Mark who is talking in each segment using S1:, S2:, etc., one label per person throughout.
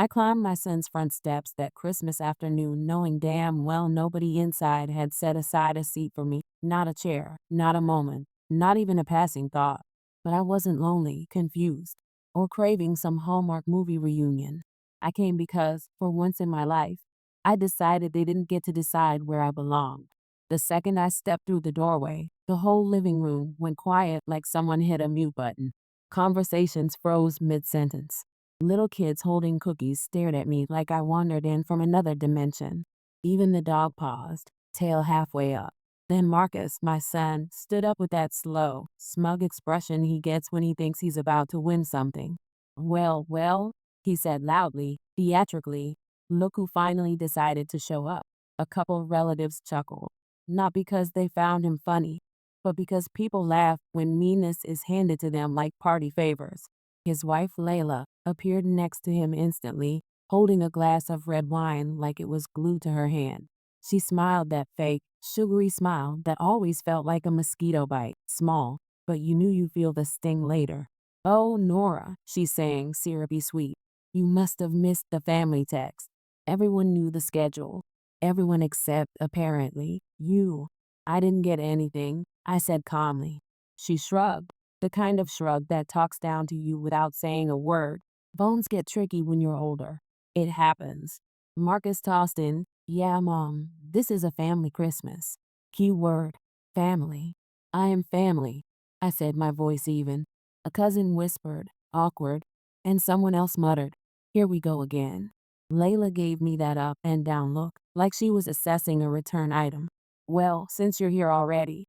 S1: I climbed my son's front steps that Christmas afternoon, knowing damn well nobody inside had set aside a seat for me. Not a chair, not a moment, not even a passing thought. But I wasn't lonely, confused, or craving some Hallmark movie reunion. I came because, for once in my life, I decided they didn't get to decide where I belonged. The second I stepped through the doorway, the whole living room went quiet like someone hit a mute button. Conversations froze mid-sentence. Little kids holding cookies stared at me like I wandered in from another dimension. Even the dog paused, tail halfway up. Then Marcus, my son, stood up with that slow, smug expression he gets when he thinks he's about to win something. Well, well, he said loudly, theatrically. Look who finally decided to show up. A couple relatives chuckled. Not because they found him funny, but because people laugh when meanness is handed to them like party favors. His wife, Layla, appeared next to him instantly, holding a glass of red wine like it was glued to her hand. She smiled that fake, sugary smile that always felt like a mosquito bite, small, but you knew you'd feel the sting later. "Oh, Nora," she sang, syrupy sweet. "You must have missed the family text." Everyone knew the schedule. Everyone except, apparently, you. "I didn't get anything," I said calmly. She shrugged, the kind of shrug that talks down to you without saying a word. Bones get tricky when you're older. It happens. Marcus tossed in, "Yeah, Mom, this is a family Christmas." Key word, family. "I am family," I said, my voice even. A cousin whispered, awkward, and someone else muttered, "Here we go again." Layla gave me that up and down look, like she was assessing a return item. "Well, since you're here already,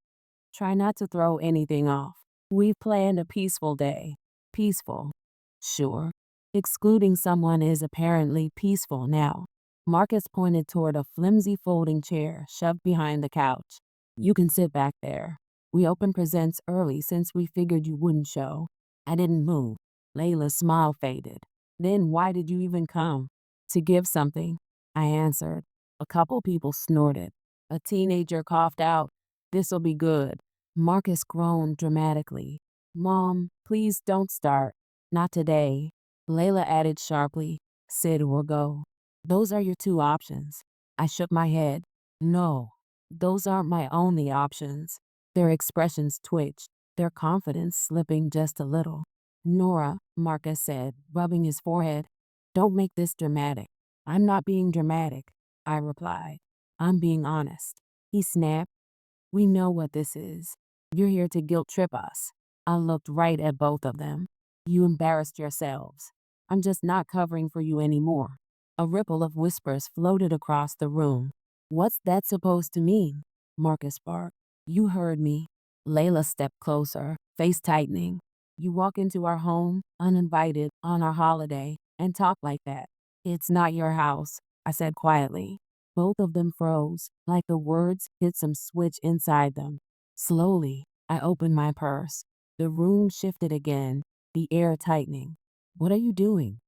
S1: try not to throw anything off. We've planned a peaceful day." Peaceful. Sure. Excluding someone is apparently peaceful now. Marcus pointed toward a flimsy folding chair shoved behind the couch. "You can sit back there. We opened presents early since we figured you wouldn't show." I didn't move. Layla's smile faded. "Then why did you even come?" "To give something," I answered. A couple people snorted. A teenager coughed out, "This'll be good." Marcus groaned dramatically. "Mom, please don't start." "Not today." Layla added sharply, "Sit or go. Those are your two options." I shook my head. "No, those aren't my only options." Their expressions twitched, their confidence slipping just a little. "Nora," Marcus said, rubbing his forehead, "don't make this dramatic." "I'm not being dramatic," I replied. "I'm being honest." He snapped, "We know what this is. You're here to guilt trip us." I looked right at both of them. "You embarrassed yourselves. I'm just not covering for you anymore." A ripple of whispers floated across the room. "What's that supposed to mean?" Marcus barked. "You heard me." Layla stepped closer, face tightening. "You walk into our home, uninvited, on our holiday, and talk like that. It's not your house," I said quietly. Both of them froze, like the words hit some switch inside them. Slowly, I opened my purse. The room shifted again, the air tightening. "What are you doing?"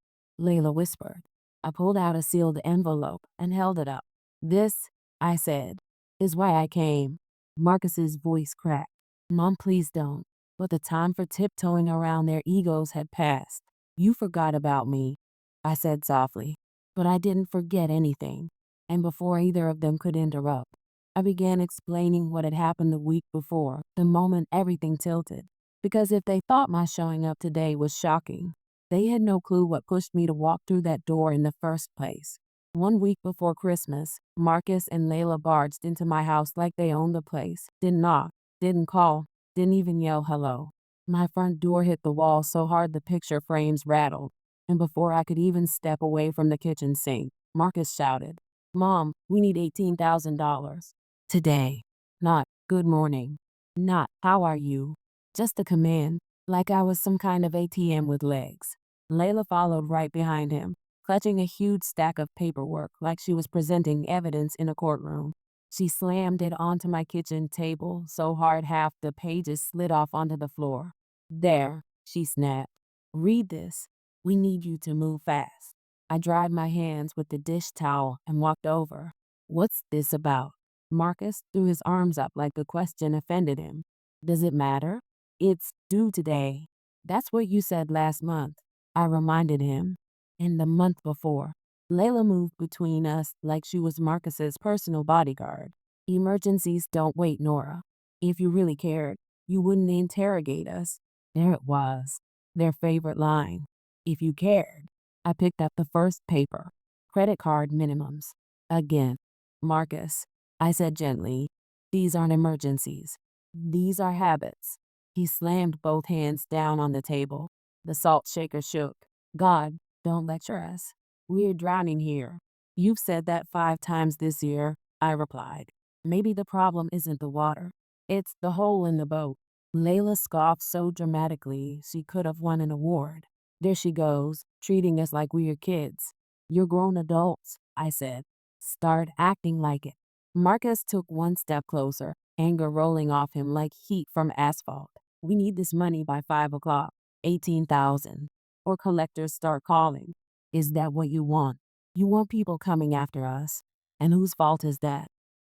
S1: Layla whispered. I pulled out a sealed envelope and held it up. "This," I said, "is why I came." Marcus's voice cracked. "Mom, please don't." But the time for tiptoeing around their egos had passed. "You forgot about me," I said softly. But I didn't forget anything. And before either of them could interrupt, I began explaining what had happened the week before, the moment everything tilted. Because if they thought my showing up today was shocking, they had no clue what pushed me to walk through that door in the first place. 1 week before Christmas, Marcus and Layla barged into my house like they owned the place. Didn't knock, didn't call, didn't even yell hello. My front door hit the wall so hard the picture frames rattled. And before I could even step away from the kitchen sink, Marcus shouted, "Mom, we need $18,000. Today." Not, "Good morning." Not, "How are you?" Just a command, like I was some kind of ATM with legs. Layla followed right behind him, clutching a huge stack of paperwork like she was presenting evidence in a courtroom. She slammed it onto my kitchen table so hard half the pages slid off onto the floor. "There," she snapped. "Read this. We need you to move fast." I dried my hands with the dish towel and walked over. "What's this about?" Marcus threw his arms up like the question offended him. "Does it matter? It's due today." "That's what you said last month," I reminded him. And the month before, Layla moved between us like she was Marcus's personal bodyguard. Emergencies don't wait, Nora. If you really cared, you wouldn't interrogate us. There it was, their favorite line. If you cared. I picked up the first paper. Credit card minimums. Again. Marcus, I said gently, these aren't emergencies. These are habits. He slammed both hands down on the table. The salt shaker shook. God, don't lecture us. We're drowning here. You've said that 5 times this year, I replied. Maybe the problem isn't the water. It's the hole in the boat. Layla scoffed so dramatically she could have won an award. There she goes, treating us like we're kids. You're grown adults, I said. Start acting like it. Marcus took one step closer, anger rolling off him like heat from asphalt. We need this money by 5 o'clock. 18,000. Or collectors start calling. Is that what you want? You want people coming after us? And whose fault is that?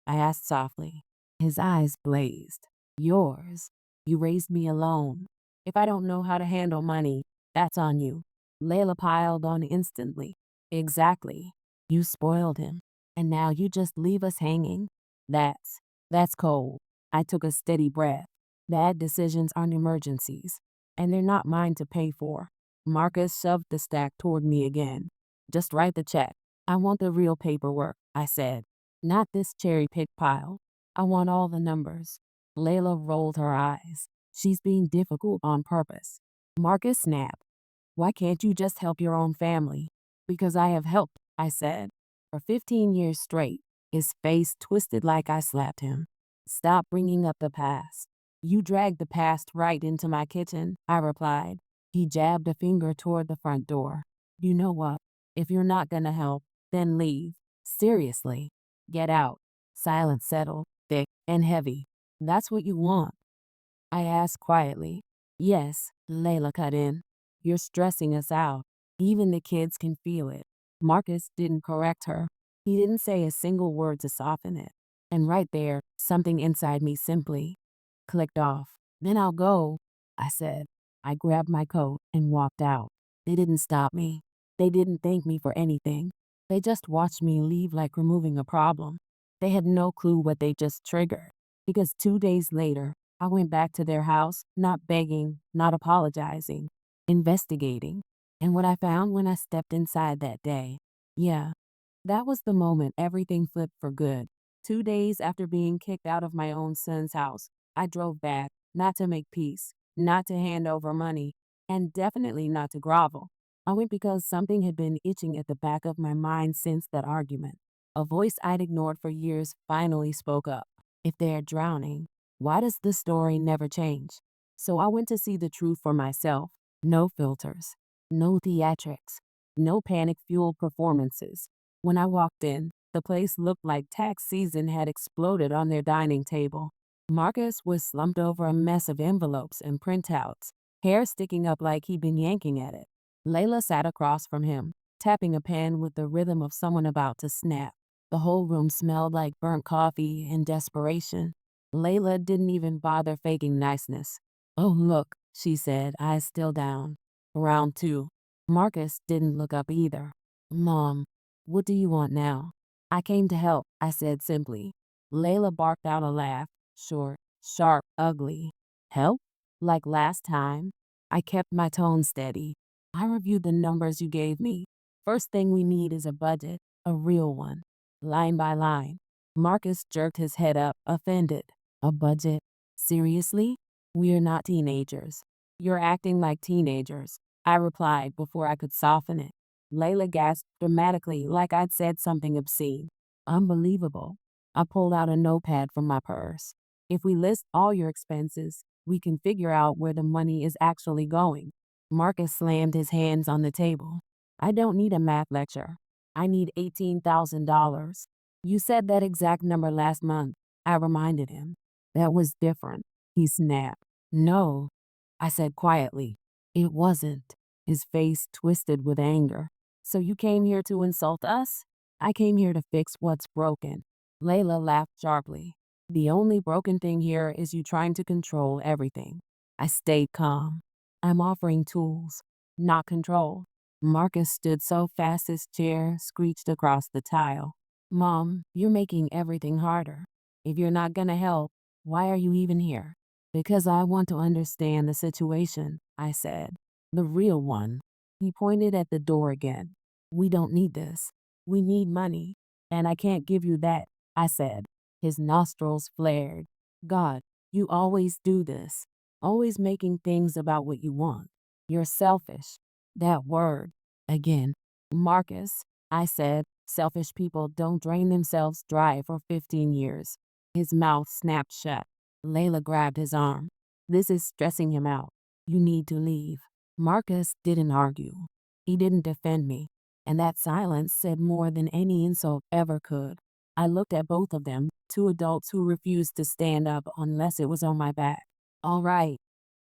S1: I asked softly. His eyes blazed. Yours. You raised me alone. If I don't know how to handle money, that's on you. Layla piled on instantly. Exactly. You spoiled him. And now you just leave us hanging? That's cold. I took a steady breath. Bad decisions aren't emergencies, and they're not mine to pay for. Marcus shoved the stack toward me again. Just write the check. I want the real paperwork, I said. Not this cherry-picked pile. I want all the numbers. Layla rolled her eyes. She's being difficult on purpose. Marcus snapped. Why can't you just help your own family? Because I have helped, I said. For 15 years straight. His face twisted like I slapped him. Stop bringing up the past. You dragged the past right into my kitchen, I replied. He jabbed a finger toward the front door. You know what? If you're not gonna help, then leave. Seriously. Get out. Silence settled, thick and heavy. That's what you want. I asked quietly. Yes, Layla cut in. You're stressing us out. Even the kids can feel it. Marcus didn't correct her. He didn't say a single word to soften it. And right there, something inside me simply clicked off. Then I'll go, I said. I grabbed my coat and walked out. They didn't stop me. They didn't thank me for anything. They just watched me leave like removing a problem. They had no clue what they just triggered. Because 2 days later, I went back to their house, not begging, not apologizing, investigating. And what I found when I stepped inside that day, yeah, that was the moment everything flipped for good. 2 days after being kicked out of my own son's house, I drove back, not to make peace, not to hand over money, and definitely not to grovel. I went because something had been itching at the back of my mind since that argument. A voice I'd ignored for years finally spoke up. If they're drowning, why does the story never change? So I went to see the truth for myself. No filters, no theatrics, no panic-fueled performances. When I walked in, the place looked like tax season had exploded on their dining table. Marcus was slumped over a mess of envelopes and printouts, hair sticking up like he'd been yanking at it. Layla sat across from him, tapping a pen with the rhythm of someone about to snap. The whole room smelled like burnt coffee and desperation. Layla didn't even bother faking niceness. Oh, look, she said, eyes still down. Round two. Marcus didn't look up either. Mom, what do you want now? I came to help, I said simply. Layla barked out a laugh, short, sharp, ugly. Help? Like last time? I kept my tone steady. I reviewed the numbers you gave me. First thing we need is a budget, a real one. Line by line. Marcus jerked his head up, offended. A budget? Seriously? We're not teenagers. You're acting like teenagers, I replied before I could soften it. Layla gasped dramatically like I'd said something obscene. Unbelievable. I pulled out a notepad from my purse. If we list all your expenses, we can figure out where the money is actually going. Marcus slammed his hands on the table. I don't need a math lecture. I need $18,000. You said that exact number last month, I reminded him. That was different, he snapped. No, I said quietly. It wasn't. His face twisted with anger. So you came here to insult us? I came here to fix what's broken. Layla laughed sharply. The only broken thing here is you trying to control everything. I stayed calm. I'm offering tools, not control. Marcus stood so fast his chair screeched across the tile. Mom, you're making everything harder. If you're not gonna help, why are you even here? Because I want to understand the situation, I said. The real one. He pointed at the door again. We don't need this. We need money. And I can't give you that, I said. His nostrils flared. God, you always do this. Always making things about what you want. You're selfish. That word. Again. Marcus, I said, selfish people don't drain themselves dry for 15 years. His mouth snapped shut. Layla grabbed his arm. This is stressing him out. You need to leave. Marcus didn't argue. He didn't defend me. And that silence said more than any insult ever could. I looked at both of them, two adults who refused to stand up unless it was on my back. All right,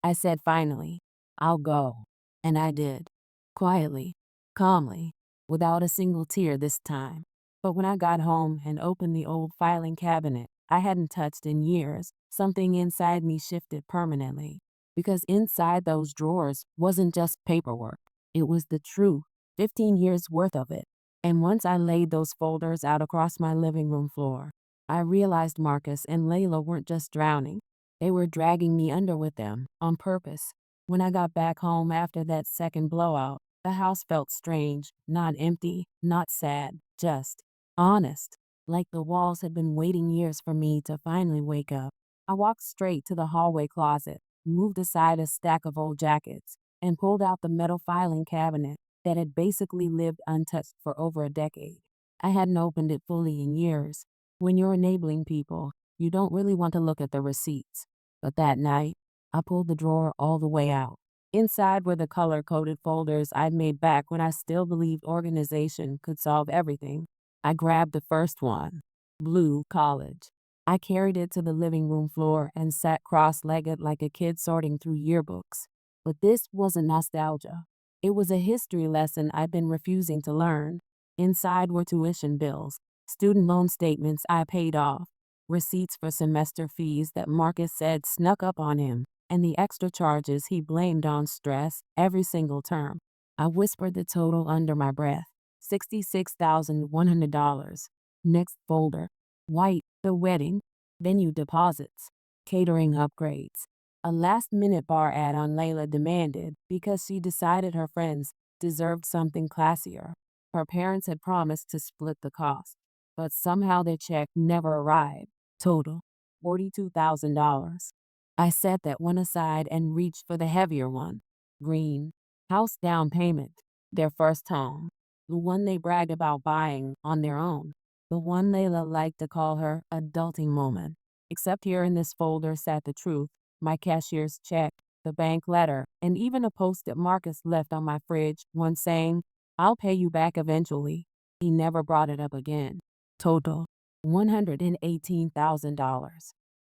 S1: I said finally. I'll go. And I did. Quietly, calmly, without a single tear this time. But when I got home and opened the old filing cabinet I hadn't touched in years, something inside me shifted permanently. Because inside those drawers wasn't just paperwork. It was the truth, 15 years worth of it. And once I laid those folders out across my living room floor, I realized Marcus and Layla weren't just drowning. They were dragging me under with them, on purpose. When I got back home after that second blowout, the house felt strange, not empty, not sad, just honest, like the walls had been waiting years for me to finally wake up. I walked straight to the hallway closet, moved aside a stack of old jackets, and pulled out the metal filing cabinet that had basically lived untouched for over a decade. I hadn't opened it fully in years. When you're enabling people, you don't really want to look at the receipts. But that night, I pulled the drawer all the way out. Inside were the color-coded folders I'd made back when I still believed organization could solve everything. I grabbed the first one, Blue College. I carried it to the living room floor and sat cross-legged like a kid sorting through yearbooks. But this wasn't nostalgia. It was a history lesson I'd been refusing to learn. Inside were tuition bills, student loan statements I paid off, receipts for semester fees that Marcus said snuck up on him, and the extra charges he blamed on stress every single term. I whispered the total under my breath. $66,100. Next folder. White, the wedding. Venue deposits. Catering upgrades. A last-minute bar ad on Layla demanded because she decided her friends deserved something classier. Her parents had promised to split the cost, but somehow their check never arrived. Total, $42,000. I set that one aside and reached for the heavier one. Green. House down payment. Their first home. The one they bragged about buying on their own. The one Layla liked to call her adulting moment. Except here in this folder sat the truth, my cashier's check, the bank letter, and even a post-it Marcus left on my fridge, one saying, I'll pay you back eventually. He never brought it up again. Total, $118,000.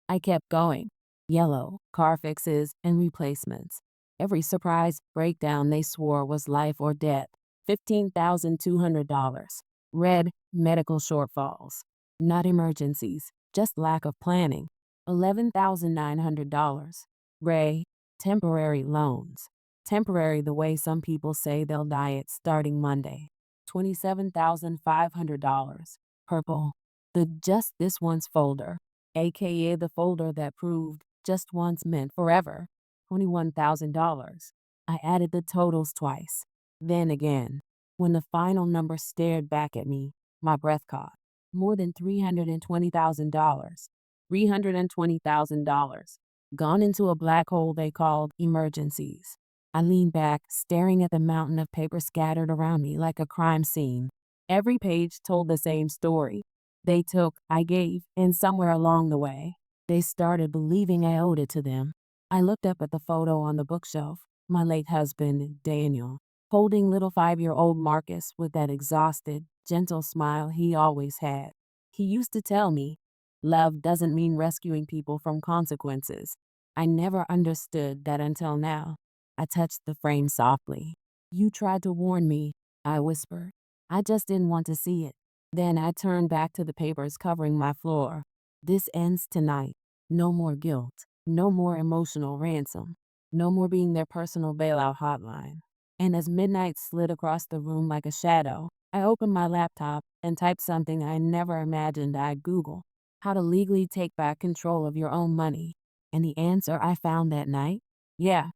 S1: I kept going. Yellow, car fixes, and replacements. Every surprise breakdown they swore was life or death. $15,200. Red, medical shortfalls. Not emergencies, just lack of planning. $11,900. Gray, temporary loans. Temporary the way some people say they'll diet starting Monday. $27,500. Purple, the just this once folder, aka the folder that proved just once meant forever. $21,000. I added the totals twice. Then again, when the final number stared back at me, my breath caught. More than $320,000. $320,000. Gone into a black hole they called emergencies. I leaned back, staring at the mountain of paper scattered around me like a crime scene. Every page told the same story. They took, I gave, and somewhere along the way, they started believing I owed it to them. I looked up at the photo on the bookshelf, my late husband, Daniel, holding little 5-year-old Marcus with that exhausted, gentle smile he always had. He used to tell me, love doesn't mean rescuing people from consequences. I never understood that until now. I touched the frame softly. You tried to warn me, I whispered. I just didn't want to see it. Then I turned back to the papers covering my floor. This ends tonight. No more guilt. No more emotional ransom. No more being their personal bailout hotline. And as midnight slid across the room like a shadow, I opened my laptop and typed something I never imagined I'd Google: how to legally take back control of your own money. And the answer I found that night? Yeah,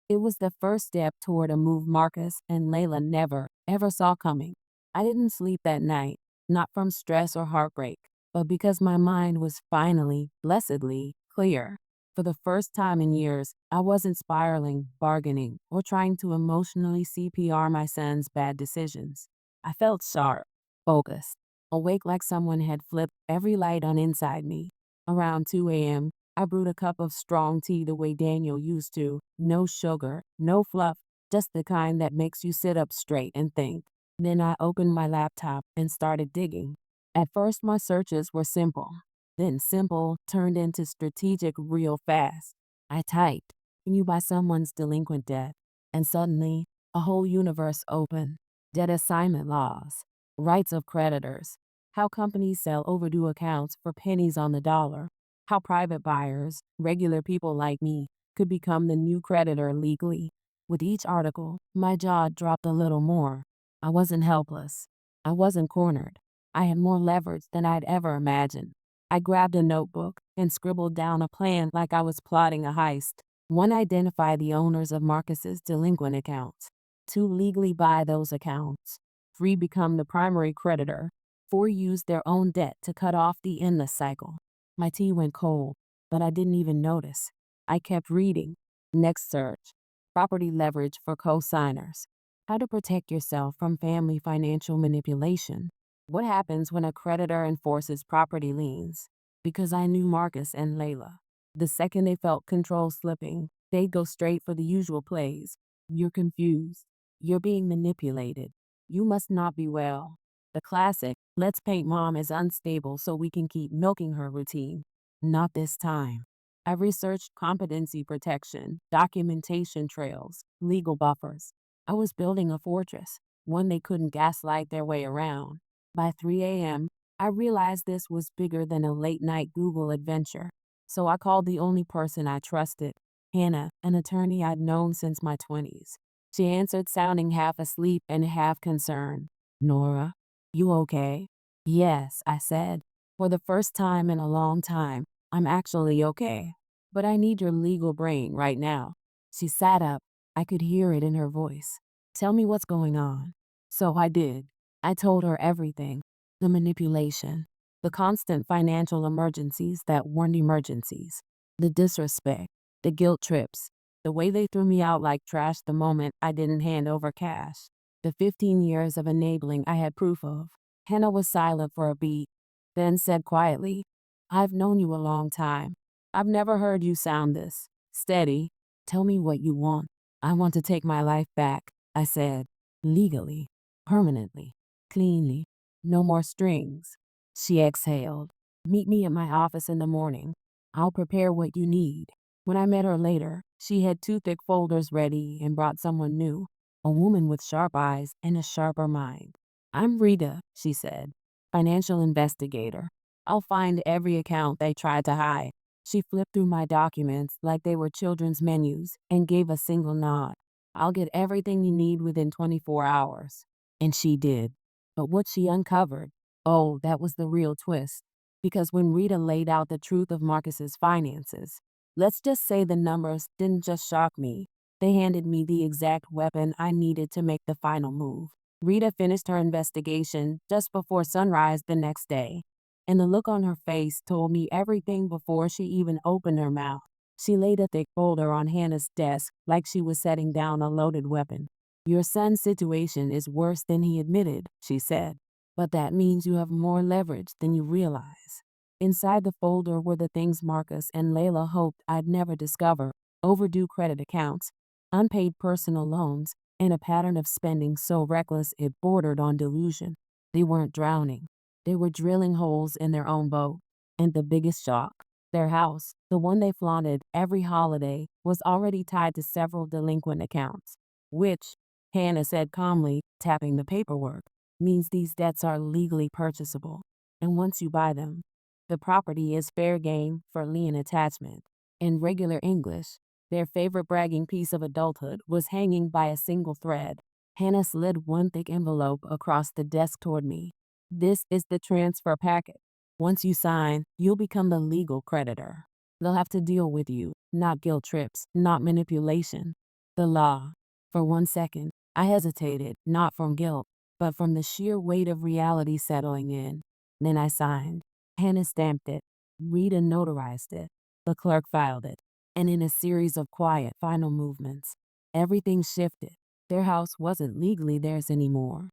S1: it was the first step toward a move Marcus and Layla never, ever saw coming. I didn't sleep that night, not from stress or heartbreak, but because my mind was finally, blessedly, clear. For the first time in years, I wasn't spiraling, bargaining, or trying to emotionally CPR my son's bad decisions. I felt sharp, focused, awake like someone had flipped every light on inside me. Around 2 a.m., I brewed a cup of strong tea the way Daniel used to. No sugar, no fluff, just the kind that makes you sit up straight and think. Then I opened my laptop and started digging. At first, my searches were simple. Then simple turned into strategic real fast. I typed, "Can you buy someone's delinquent debt?" And suddenly, a whole universe opened. Debt assignment laws, rights of creditors, how companies sell overdue accounts for pennies on the dollar, how private buyers, regular people like me, could become the new creditor legally. With each article, my jaw dropped a little more. I wasn't helpless. I wasn't cornered. I had more leverage than I'd ever imagined. I grabbed a notebook and scribbled down a plan like I was plotting a heist. One, identify the owners of Marcus's delinquent accounts. Two, legally buy those accounts. Three, become the primary creditor. Four, use their own debt to cut off the endless cycle. My tea went cold, but I didn't even notice. I kept reading. Next search: property leverage for co-signers. How to protect yourself from family financial manipulation. What happens when a creditor enforces property liens? Because I knew Marcus and Layla. The second they felt control slipping, they'd go straight for the usual plays. You're confused. You're being manipulated. You must not be well. The classic, let's paint mom as unstable so we can keep milking her routine. Not this time. I researched competency protection, documentation trails, legal buffers. I was building a fortress, one they couldn't gaslight their way around. By 3 a.m., I realized this was bigger than a late night Google adventure. So I called the only person I trusted, Hannah, an attorney I'd known since my 20s. She answered, sounding half asleep and half concerned. "Nora, you okay?" "Yes," I said. "For the first time in a long time, I'm actually okay. But I need your legal brain right now." She sat up. I could hear it in her voice. "Tell me what's going on." So I did. I told her everything: the manipulation, the constant financial emergencies that weren't emergencies, the disrespect, the guilt trips, the way they threw me out like trash the moment I didn't hand over cash, the 15 years of enabling I had proof of. Hannah was silent for a beat, then said quietly, "I've known you a long time. I've never heard you sound this steady. Tell me what you want." "I want to take my life back," I said. "Legally, permanently, cleanly. No more strings." She exhaled. "Meet me at my office in the morning. I'll prepare what you need." When I met her later, she had two thick folders ready and brought someone new, a woman with sharp eyes and a sharper mind. "I'm Rita," she said, "financial investigator. I'll find every account they tried to hide." She flipped through my documents like they were children's menus and gave a single nod. "I'll get everything you need within 24 hours." And she did. But what she uncovered, oh, that was the real twist. Because when Rita laid out the truth of Marcus's finances, let's just say the numbers didn't just shock me. They handed me the exact weapon I needed to make the final move. Rita finished her investigation just before sunrise the next day, and the look on her face told me everything before she even opened her mouth. She laid a thick folder on Hannah's desk like she was setting down a loaded weapon. "Your son's situation is worse than he admitted," she said, "but that means you have more leverage than you realize." Inside the folder were the things Marcus and Layla hoped I'd never discover: overdue credit accounts, unpaid personal loans, and a pattern of spending so reckless it bordered on delusion. They weren't drowning. They were drilling holes in their own boat. And the biggest shock: their house, the one they flaunted every holiday, was already tied to several delinquent accounts. Which, Hannah said calmly, tapping the paperwork, means these debts are legally purchasable. And once you buy them, the property is fair game for lien attachment. In regular English, Their favorite bragging piece of adulthood was hanging by a single thread. Hannah slid one thick envelope across the desk toward me. This is the transfer packet. Once you sign, you'll become the legal creditor. They'll have to deal with you, not guilt trips, not manipulation. The law. For 1 second, I hesitated, not from guilt, but from the sheer weight of reality settling in. Then I signed. Hannah stamped it. Rita notarized it. The clerk filed it. And in a series of quiet, final movements, everything shifted. Their house wasn't legally theirs anymore.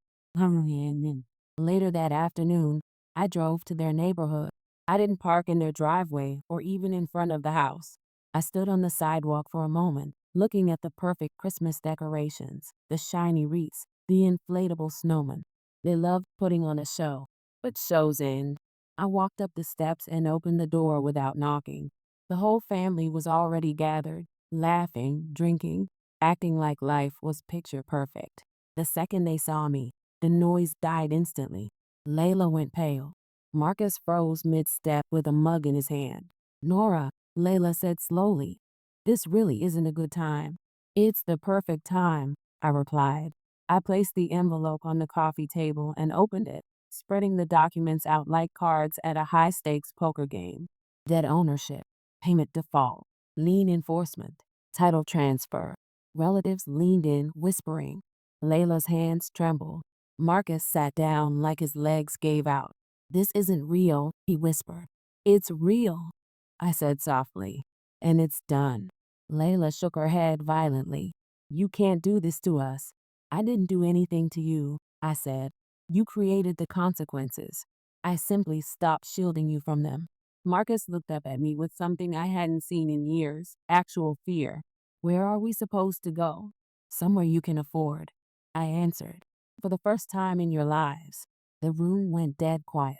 S1: Later that afternoon, I drove to their neighborhood. I didn't park in their driveway or even in front of the house. I stood on the sidewalk for a moment, looking at the perfect Christmas decorations, the shiny wreaths, the inflatable snowmen. They loved putting on a show, but shows end. I walked up the steps and opened the door without knocking. The whole family was already gathered, laughing, drinking, acting like life was picture perfect. The second they saw me, the noise died instantly. Layla went pale. Marcus froze mid-step with a mug in his hand. Nora, Layla said slowly, this really isn't a good time. It's the perfect time, I replied. I placed the envelope on the coffee table and opened it, spreading the documents out like cards at a high-stakes poker game. Debt ownership, payment default, lien enforcement, title transfer. Relatives leaned in, whispering. Layla's hands trembled. Marcus sat down like his legs gave out. This isn't real, he whispered. It's real, I said softly. And it's done. Layla shook her head violently. You can't do this to us. I didn't do anything to you, I said. You created the consequences. I simply stopped shielding you from them. Marcus looked up at me with something I hadn't seen in years, actual fear. Where are we supposed to go? Somewhere you can afford, I answered. For the first time in your lives. The room went dead quiet.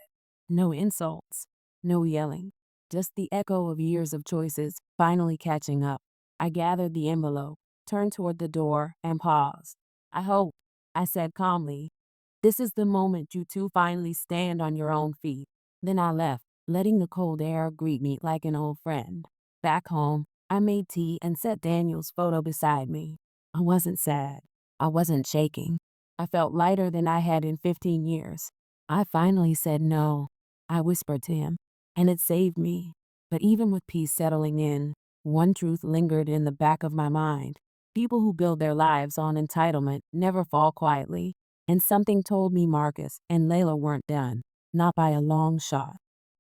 S1: No insults, no yelling, just the echo of years of choices finally catching up. I gathered the envelope, turned toward the door, and paused. I hope, I said calmly, this is the moment you two finally stand on your own feet. Then I left, letting the cold air greet me like an old friend. Back home, I made tea and set Daniel's photo beside me. I wasn't sad. I wasn't shaking. I felt lighter than I had in 15 years. I finally said no, I whispered to him, and it saved me. But even with peace settling in, one truth lingered in the back of my mind. People who build their lives on entitlement never fall quietly. And something told me Marcus and Layla weren't done, not by a long shot.